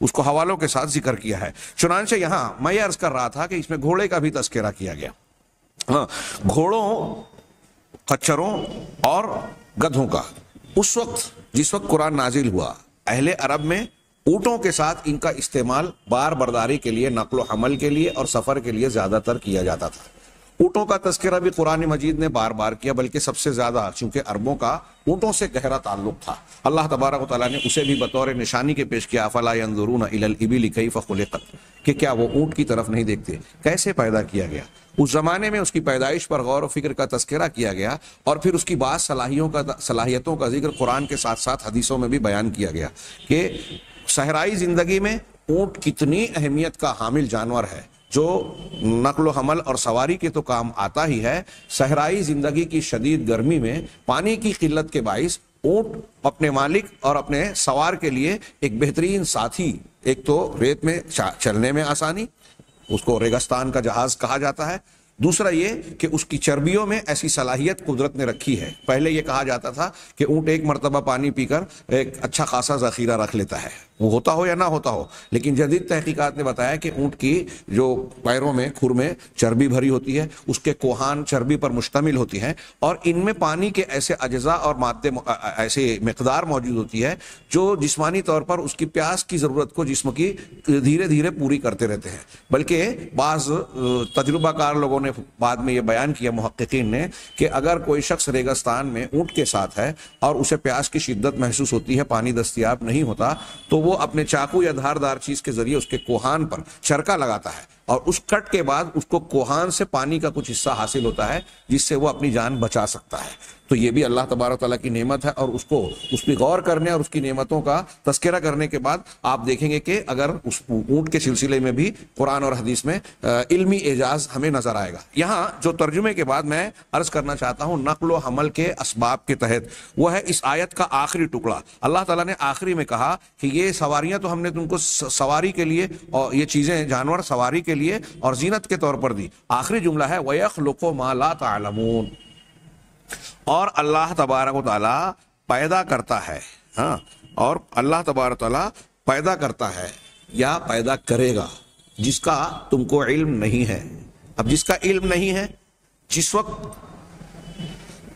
اس کو حوالوں کے ساتھ ذکر کیا ہے۔ چنانچہ یہاں میں یہ عرض کر رہا تھا کہ اس میں گھوڑے کا بھی تذکرہ کیا گیا۔ ہاں، گھوڑوں، خچروں اور گدھوں کا اس وقت جس وقت قرآن نازل ہوا، اہل عرب میں اونٹوں کے ساتھ ان کا استعمال بار برداری کے لیے، نقل و حمل کے لیے اور سفر کے لیے زیادہ تر کیا جاتا تھا۔ اونٹوں کا تذکرہ بھی قرآن مجید نے بار بار کیا، بلکہ سب سے زیادہ چونکہ عربوں کا اونٹوں سے گہرا تعلق تھا، اللہ تبارک و تعالیٰ نے اسے بھی بطور نشانی کے پیش کیا، افلا ينظرون الى الابل کیف خلقت، کہ کیا وہ اونٹ کی طرف نہیں دیکھتے کیسے پیدا کیا گیا۔ اس زمانے میں اس کی پیدائش پر غور و فکر کا تذکرہ کیا گیا، اور پھر اس کی بعض صلاحیتوں کا ذکر قرآن کے ساتھ ساتھ حدیثوں میں بھی بیان کیا گیا کہ صحرائی زندگی میں اونٹ کتنی اہمیت کا حامل جانور ہے، جو نقل و حمل اور سواری کے تو کام آتا ہی ہے، صحرائی زندگی کی شدید گرمی میں پانی کی قلت کے باعث اونٹ اپنے مالک اور اپنے سوار کے لیے ایک بہترین ساتھی، ایک تو ریت میں چلنے میں آسانی، اس کو ریگستان کا جہاز کہا جاتا ہے، دوسرا یہ کہ اس کی چربیوں میں ایسی صلاحیت قدرت نے رکھی ہے۔ پہلے یہ کہا جاتا تھا کہ اونٹ ایک مرتبہ پانی پی کر ایک اچھا خاصا ذخیرہ رکھ لیتا ہے، وہ ہوتا ہو یا نہ ہوتا ہو، لیکن جدید تحقیقات نے بتایا کہ اونٹ کی جو پیروں میں، کھر میں چربی بھری ہوتی ہے، اس کے کوہان چربی پر مشتمل ہوتی ہیں، اور ان میں پانی کے ایسے اجزاء اور مادے، ایسے مقدار موجود ہوتی ہے جو جسمانی طور پر اس کی پیاس کی ضرورت کو جسم کی دھیرے دھیرے پوری کرتے رہتے ہیں۔ بلکہ بعض تجربہ کار لوگوں نے بعد میں یہ بیان کیا، محققین نے، کہ اگر کوئی شخص ریگستان میں اونٹ کے ساتھ ہے اور اسے پیاس کی شدت محسوس ہوتی ہے، پانی دستیاب نہیں ہوتا، تو وہ اپنے چاقو یا دھاردار چیز کے ذریعے اس کے کوہان پر چرکا لگاتا ہے، اور اس کٹ کے بعد اس کو کوہان سے پانی کا کچھ حصہ حاصل ہوتا ہے جس سے وہ اپنی جان بچا سکتا ہے۔ تو یہ بھی اللہ تبارک تعالیٰ کی نعمت ہے، اور اس پہ غور کرنے اور اس کی نعمتوں کا تذکرہ کرنے کے بعد آپ دیکھیں گے کہ اگر اس اونٹ کے سلسلے میں بھی قرآن اور حدیث میں علمی اعجاز ہمیں نظر آئے گا۔ یہاں جو ترجمے کے بعد میں عرض کرنا چاہتا ہوں نقل و حمل کے اسباب کے تحت، وہ ہے اس آیت کا آخری ٹکڑا۔ اللہ تعالیٰ نے آخری میں کہا کہ یہ سواریاں تو ہم نے تم کو سواری کے لیے، اور یہ چیزیں جانور سواری کے لیے اور زینت کے طور پر دی۔ آخری جملہ ہے وَيَخْلُقُ مَا لَا تَعْلَمُونَ، اور اللہ تبارک و تعالیٰ پیدا کرتا ہے، ہاں، اور اللہ تبارک و تعالیٰ پیدا کرتا ہے یا پیدا کرے گا جس کا تم کو علم نہیں ہے۔ اب جس کا علم نہیں ہے، جس وقت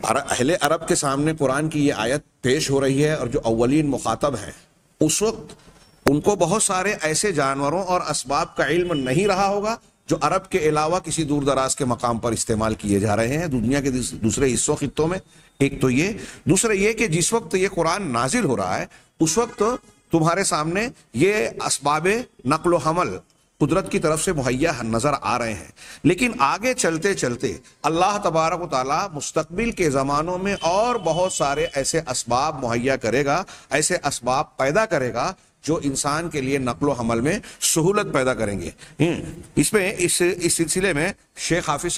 اہل عرب کے سامنے قرآن کی یہ آیت پیش ہو رہی ہے اور جو اولین مخاطب ہیں، اس وقت ان کو بہت سارے ایسے جانوروں اور اسباب کا علم نہیں رہا ہوگا جو عرب کے علاوہ کسی دور دراز کے مقام پر استعمال کیے جا رہے ہیں دنیا کے دوسرے حصوں خطوں میں۔ ایک تو یہ، دوسرا یہ کہ جس وقت یہ قرآن نازل ہو رہا ہے اس وقت تمہارے سامنے یہ اسباب نقل و حمل قدرت کی طرف سے مہیا نظر آ رہے ہیں، لیکن آگے چلتے چلتے اللہ تبارک و تعالیٰ مستقبل کے زمانوں میں اور بہت سارے ایسے اسباب مہیا کرے گا، ایسے اسباب پیدا کرے گا جو انسان کے لیے نقل و حمل میں سہولت پیدا کریں گے۔ اس سلسلے میں شیخ حافظ